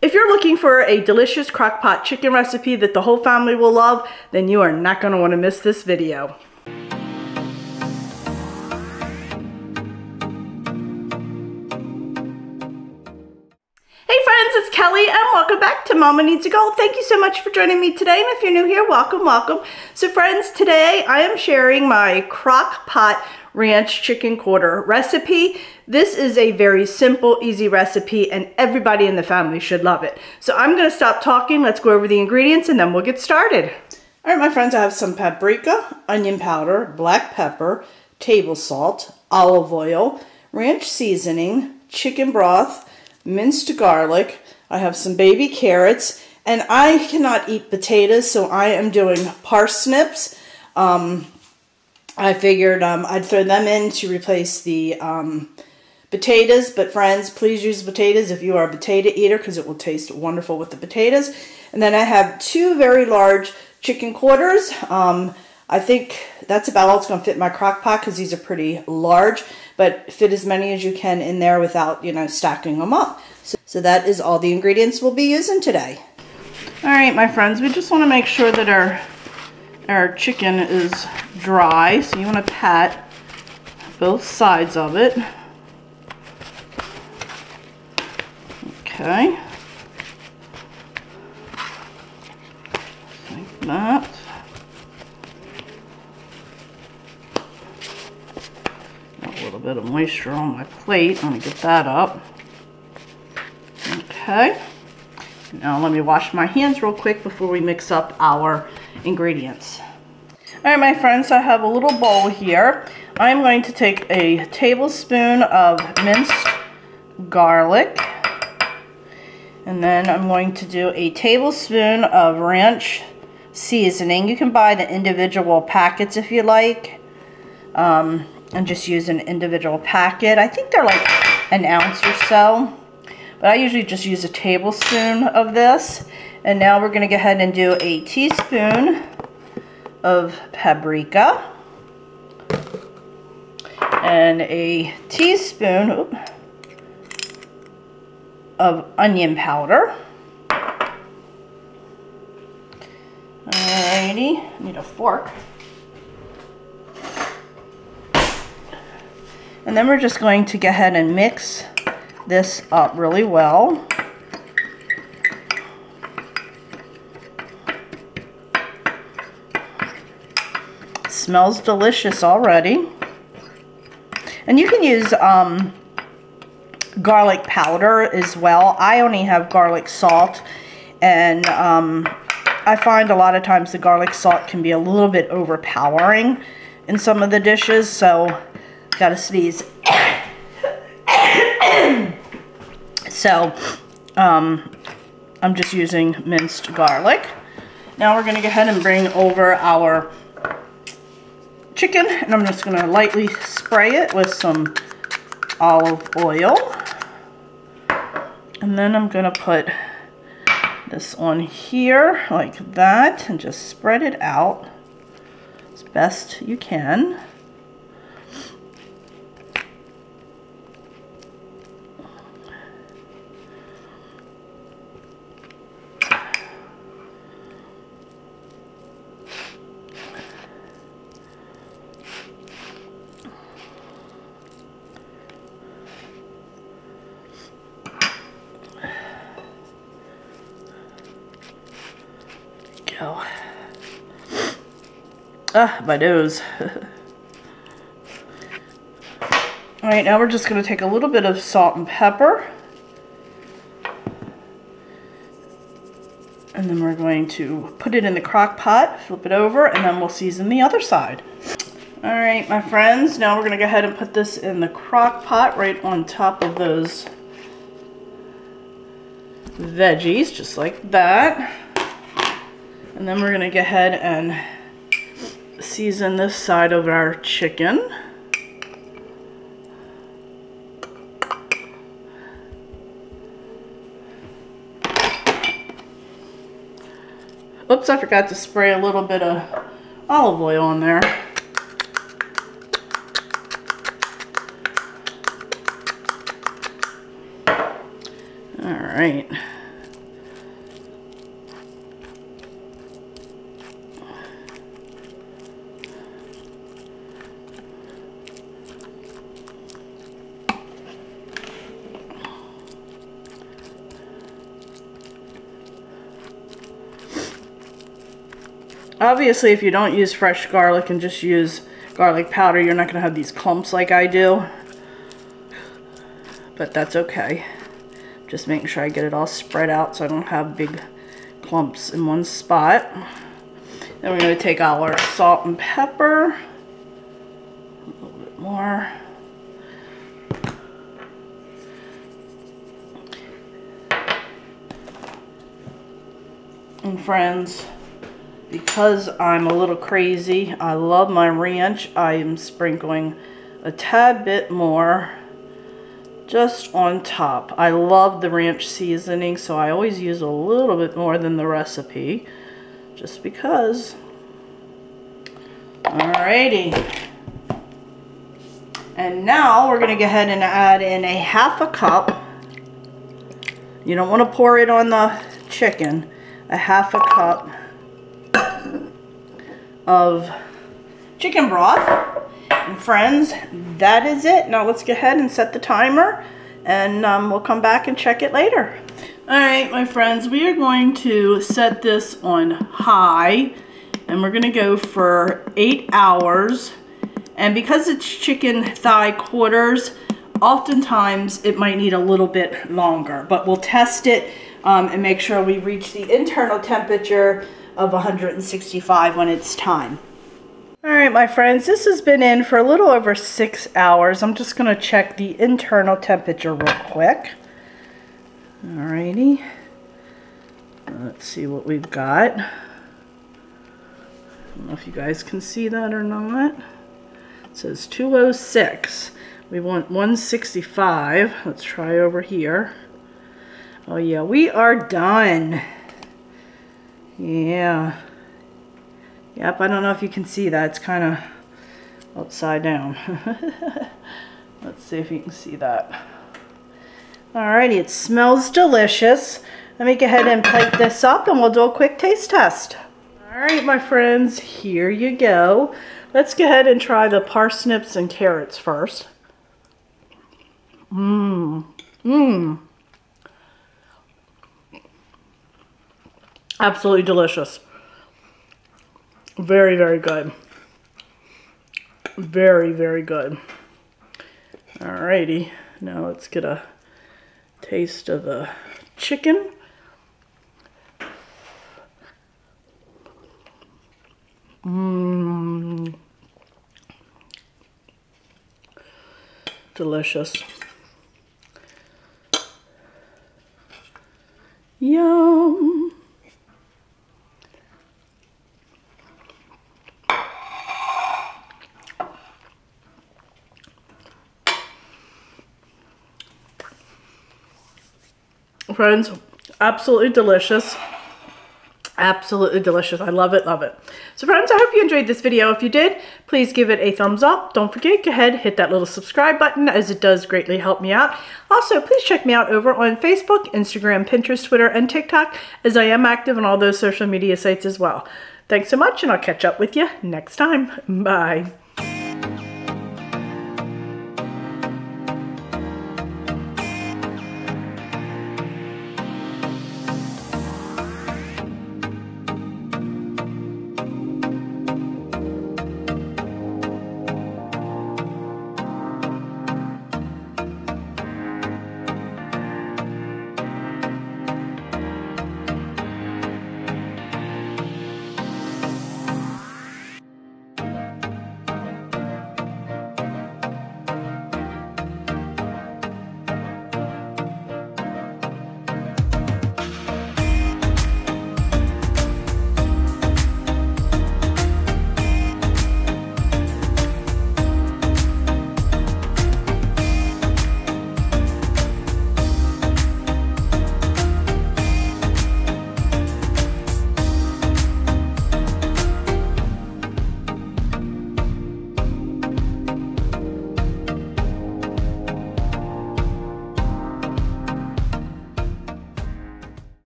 If you're looking for a delicious crock-pot chicken recipe that the whole family will love, then you are not going to want to miss this video. Hey friends, it's Kelly and welcome back to Mama Needs a Goal. Thank you so much for joining me today, and if you're new here, welcome, welcome. So friends, today I am sharing my Crockpot Ranch Chicken Quarter recipe. This is a very simple, easy recipe and everybody in the family should love it. So I'm going to stop talking, let's go over the ingredients and then we'll get started. All right, my friends, I have some paprika, onion powder, black pepper, table salt, olive oil, ranch seasoning, chicken broth, minced garlic. I have some baby carrots, and I cannot eat potatoes, so I am doing parsnips. I figured I'd throw them in to replace the potatoes, but friends, please use potatoes if you are a potato eater because it will taste wonderful with the potatoes. And then I have two very large chicken quarters. I think that's about all it's going to fit in my crock pot because these are pretty large, but fit as many as you can in there without, you know, stacking them up. So that is all the ingredients we'll be using today. All right, my friends, we just want to make sure that our chicken is dry, so you want to pat both sides of it. Okay. Like that. A little bit of moisture on my plate. Let me get that up. Okay. Now let me wash my hands real quick before we mix up our ingredients. All right, my friends, I have a little bowl here. I'm going to take a tablespoon of minced garlic. And then I'm going to do a tablespoon of ranch seasoning. You can buy the individual packets if you like. And just use an individual packet. I think they're like an ounce or so. But I usually just use a tablespoon of this. And now we're going to go ahead and do a teaspoon of paprika. And a teaspoon of onion powder. Alrighty, need a fork. And then we're just going to go ahead and mix this up really well. It smells delicious already. And you can use garlic powder as well. I only have garlic salt, and I find a lot of times the garlic salt can be a little bit overpowering in some of the dishes, so gotta sneeze. So I'm just using minced garlic. Now we're gonna go ahead and bring over our chicken, and I'm just gonna lightly spray it with some olive oil. And then I'm gonna put this on here like that and just spread it out as best you can. Go. Ah, my nose. Alright, now we're just going to take a little bit of salt and pepper. And then we're going to put it in the crock pot, flip it over, and then we'll season the other side. Alright, my friends, now we're going to go ahead and put this in the crock pot right on top of those veggies, just like that. And then we're going to go ahead and season this side of our chicken. Oops, I forgot to spray a little bit of olive oil on there. All right. Obviously, if you don't use fresh garlic and just use garlic powder, you're not going to have these clumps like I do. But that's okay. Just making sure I get it all spread out so I don't have big clumps in one spot. Then we're going to take our salt and pepper. A little bit more. And friends, because I'm a little crazy, I love my ranch. I am sprinkling a tad bit more just on top. I love the ranch seasoning, so I always use a little bit more than the recipe, just because. Alrighty. And now we're going to go ahead and add in a half a cup. You don't want to pour it on the chicken. A half a cup of chicken broth. And friends, that is it. Now let's go ahead and set the timer, and we'll come back and check it later. Alright, my friends, we are going to set this on high, and we're going to go for 8 hours. And because it's chicken thigh quarters, oftentimes it might need a little bit longer, but we'll test it and make sure we reach the internal temperature of 165 when it's time. Alright, my friends, this has been in for a little over 6 hours. I'm just going to check the internal temperature real quick. Alrighty. Let's see what we've got. I don't know if you guys can see that or not. It says 206. We want 165. Let's try over here. Oh yeah, we are done. Yeah. Yep, I don't know if you can see that. It's kind of upside down. Let's see if you can see that. Alrighty, it smells delicious. Let me go ahead and plate this up and we'll do a quick taste test. Alright, my friends, here you go. Let's go ahead and try the parsnips and carrots first. Absolutely delicious. Very, very good. Very, very good. Alrighty, now let's get a taste of the chicken. Delicious. Yum. Friends, absolutely delicious. Absolutely delicious. I love it, love it. So friends, I hope you enjoyed this video. If you did, please give it a thumbs up. Don't forget, go ahead, hit that little subscribe button, as it does greatly help me out. Also, please check me out over on Facebook, Instagram, Pinterest, Twitter, and TikTok, as I am active on all those social media sites as well. Thanks so much, and I'll catch up with you next time. Bye.